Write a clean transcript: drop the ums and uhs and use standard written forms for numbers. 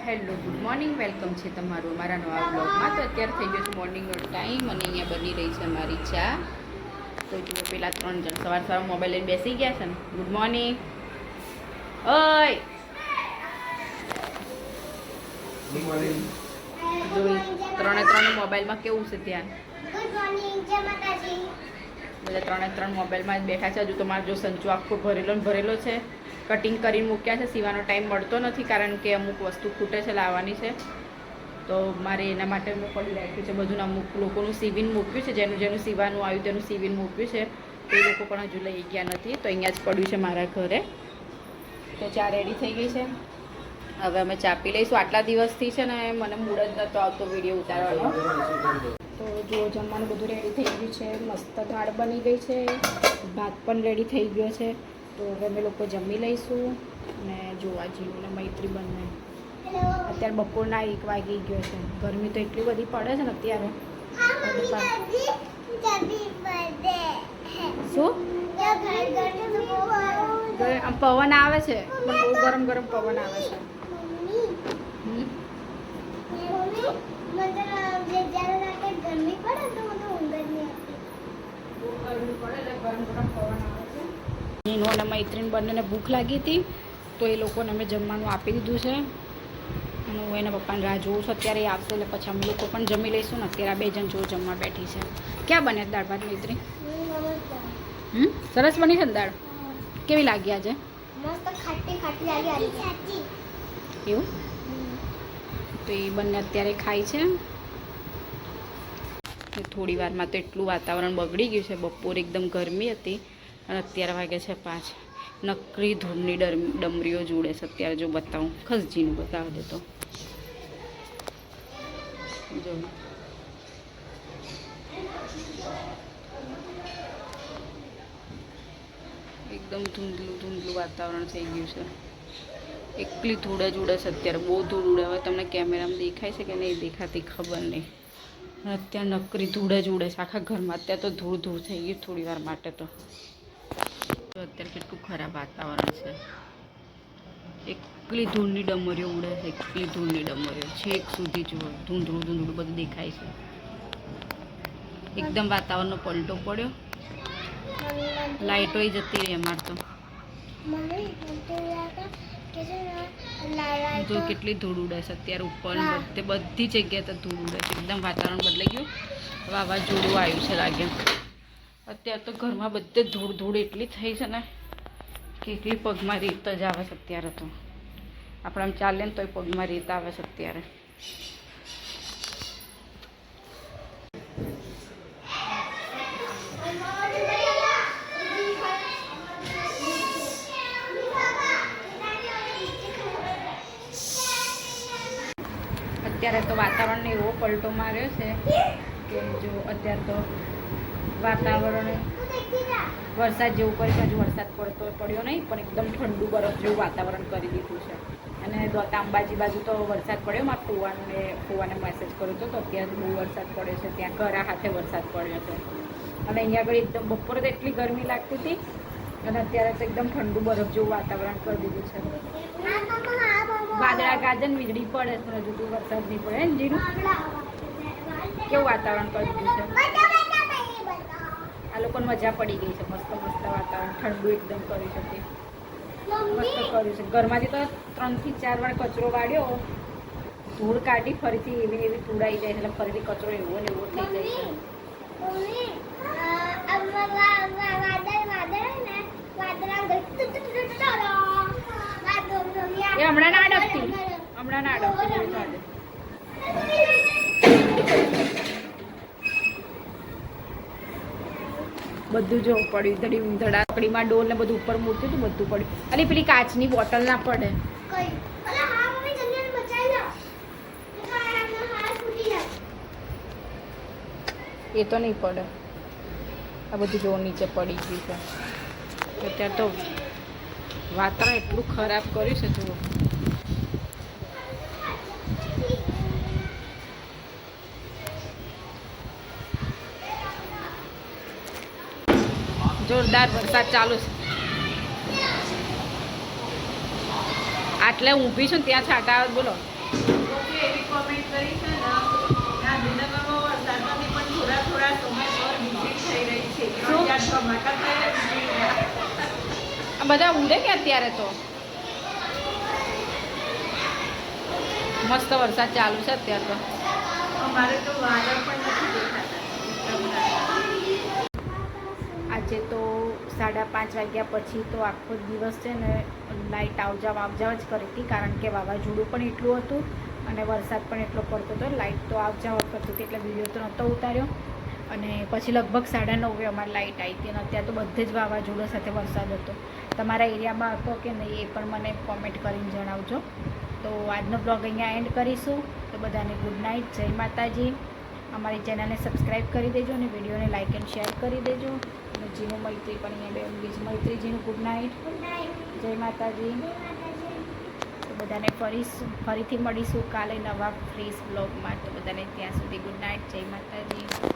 Hello good morning, welcome છે તમારું અમારા નવા બ્લોગમાં. તો અત્યારે થઈ ગયો છે મોર્નિંગનો ટાઈમ અને અહીંયા બની રહી છે અમારી ચા. તો જુઓ પેલા 3 જણ સવાર મોબાઈલ લઈને બેસી ગયા છે ને. Good morning. ઓય ત્રણે મોબાઈલમાં કેવું છે ધ્યાન? બધા 3 મોબાઈલમાં જ બેઠા છે. હજુ તો મારો જો સંચો આખો ભરેલો છે. કટિંગ કરીને મૂક્યા છે. સીવાનો ટાઈમ મળતો નથી કારણ કે અમુક વસ્તુ ખૂટે છે, લાવવાની છે. તો મારે એના માટે મેં પડી રાખ્યું છે બધું. અમુક લોકોનું સીવીન મૂક્યું છે, જેનું સીવાનું આવ્યું તેનું સીવીન મૂક્યું છે. તો એ લોકો પણ હજુ લઈ ગયા નથી. તો અહીંયા જ પડ્યું છે મારા ઘરે. તો ચા રેડી થઈ ગઈ છે. હવે અમે ચા પી લઈશું. આટલા દિવસથી છે ને મને મૂડ જ નહોતો આવતો વિડીયો ઉતારવાનો. તો જો જમવાનું બધું રેડી થઈ ગયું છે. મસ્ત દાળ બની ગઈ છે, ભાત પણ રેડી થઈ ગયો છે. તો હવે અમે લોકો જમી લઈશું. અને જોવા જીવું ને મૈત્રી બંને અત્યારે બપોરના 1 વાગી ગયો છે. ગરમી તો એટલી બધી પડે છે ને અત્યારે. શું આમ પવન આવે છે પણ બહુ ગરમ પવન આવે છે. નીનો અને મૈત્રીને બંનેને ભૂખ લાગી હતી તો એ લોકોને અમે જમવાનું આપી દીધું છે. અને હું એના પપ્પાને રાહ જોઉં છું. અત્યારે આવશે એટલે પછી અમે લોકો પણ જમી લઈશું ને. અત્યારે 2 જણ જો જમવા બેઠી છે. ક્યાં બને દાળ ભાત મૈત્રી? સરસ બની છે ને દાળ? કેવી લાગી આજે? એવું? તો એ બંને અત્યારે ખાય છે. થોડી વારમાં તો એટલું વાતાવરણ બગડી ગયું છે. બપોર એકદમ ગરમી હતી અને અત્યારે વાગે છે 5. નકરી ધૂળની ડમરીઓ જોડે છે અત્યારે. જો બતાવું, ખસજીનું બતાવી દે તો જો એકદમ ધૂંધલું વાતાવરણ થઈ ગયું છે. એકલી ધૂળ જ ઉડે છે અત્યારે. બહુ ધૂળ ઉડે. હવે તમને કેમેરામાં દેખાય છે કે નહીં દેખાતી ખબર નહીં. અત્યારે નકરી ધૂળ જ ઉડે છે આખા ઘરમાં. અત્યારે તો ધૂળ થઈ ગયું થોડી વાર માટે. તો અત્યારે કેટલું ખરાબ વાતાવરણ છે. એકલી ધૂળની ડમરીઓ ઉડે છે. એકલી ધૂળની ડમરીઓ છેક સુધી જુઓ. ધૂંધળું બધું દેખાય છે. એકદમ વાતાવરણનો પલટો પડ્યો. લાઇટો જતી રહી અમાર તો. જો કેટલી ધૂળ ઉડે છે અત્યારે. ઉપર બધી જગ્યાએ તો ધૂળ ઉડે છે. એકદમ વાતાવરણ બદલાઈ ગયું. વાવાઝોડું આવ્યું છે લાગે. અત્યારે તો ઘરમાં બધે ધૂળ એટલી થઈ છે ને કે એટલી પગમાં રીત જ આવે છે અત્યારે. તો આપણે આમ ચાલે ને તોય પગમાં રીત આવે છે અત્યારે. અત્યારે તો વાતાવરણને એવો પલટો માર્યો છે કે જો અત્યારે તો વાતાવરણ વરસાદ જેવું કરી છે. હજુ વરસાદ પડ્યો નહીં પણ એકદમ ઠંડુ બરફ જેવું વાતાવરણ કરી દીધું છે. અને અંબાજી બાજુ તો વરસાદ પડ્યો. મારા ફુવાને મેસેજ કર્યો હતો. તો અત્યારે બહુ વરસાદ પડ્યો છે ત્યાં. ઘરા હાથે વરસાદ પડ્યો છે. અને અહીંયા આગળ એકદમ બપોરે તો એટલી ગરમી લાગતી હતી અને અત્યારે તો એકદમ ઠંડુ બરફ જેવું વાતાવરણ કરી દીધું છે. વાદળા ગાજન વીજળી પડે પણ હજુ તો વરસાદ નહીં પડે ને જીનું. કેવું વાતાવરણ કરી દીધું છે. આ લોકોને મજા પડી ગઈ છે. મસ્ત વાતાવરણ ઠંડુ એકદમ કરી શકે. મસ્ત કર્યું છે. ઘરમાંથી તો 3 થી 4 વાર કચરો વાળ્યો. ધૂળ કાઢી ફરીથી એવી ધૂળ આવી જાય એટલે ફરીથી કચરો એવો ને એવો થઈ જાય છે. એ હમણાં ના અડકતી. બધું જો પડ્યું. ધડાકડીમાં ડોલ ને બધું ઉપર મૂક્યું હતું. બધું પડ્યું. અને પેલી કાચની બોટલ ના પડે. એ તો નહીં પડે. આ બધું જો નીચે પડી ગયું છે. અત્યારે તો વાતાવરણ એટલું ખરાબ કર્યું છે. જુઓ જોરદાર વરસાદ ચાલુ છે. આટલે ઊભી છું ત્યાં છાંટા આવે બોલો. સૌથી એવી કોમેન્ટ કરી છે ને ગાંધીનગરમાં વરસાદમાંથી પણ થોડા થોડા સમય પર વિઝિટ થઈ રહી છે ધમાકા આ બધા ઊંઘે કે અત્યારે તો મસ્ત વરસાદ ચાલુ છે અત્યારે તો અમારે તો વાદળ પણ નથી દેખાતા આજે તો 5:30 વાગ્યા પછી તો આખો દિવસ છે ને લાઇટ આવજાવ જ કરી હતી કારણ કે વાવાઝોડું પણ એટલું હતું અને વરસાદ પણ એટલો પડતો હતો લાઇટ તો આવજાવ કરતી હતી એટલે વિડીયો તો નહોતો ઉતાર્યો અને પછી લગભગ 9:30 અમારી લાઇટ આવી હતી અને અત્યારે તો બધે જ વાવાઝોડા સાથે વરસાદ હતો તમારા એરિયામાં હતો કે નહીં એ પણ મને કોમેન્ટ કરીને જણાવજો તો આજનો બ્લોગ અહીંયા એન્ડ કરીશું તો બધાને ગુડ નાઇટ જય માતાજી અમારી ચેનલને સબસ્ક્રાઈબ કરી દેજો અને વિડીયોને લાઇક એન્ડ શેર કરી દેજો અને જીનું મૈત્રી પણ અહીંયા બે મૈત્રીજીનું ગુડ નાઇટ જય માતાજી તો બધાને ફરીથી મળીશું કાલે નવા ફ્રેશ બ્લોગમાં તો બધાને ત્યાં સુધી ગુડ નાઇટ જય માતાજી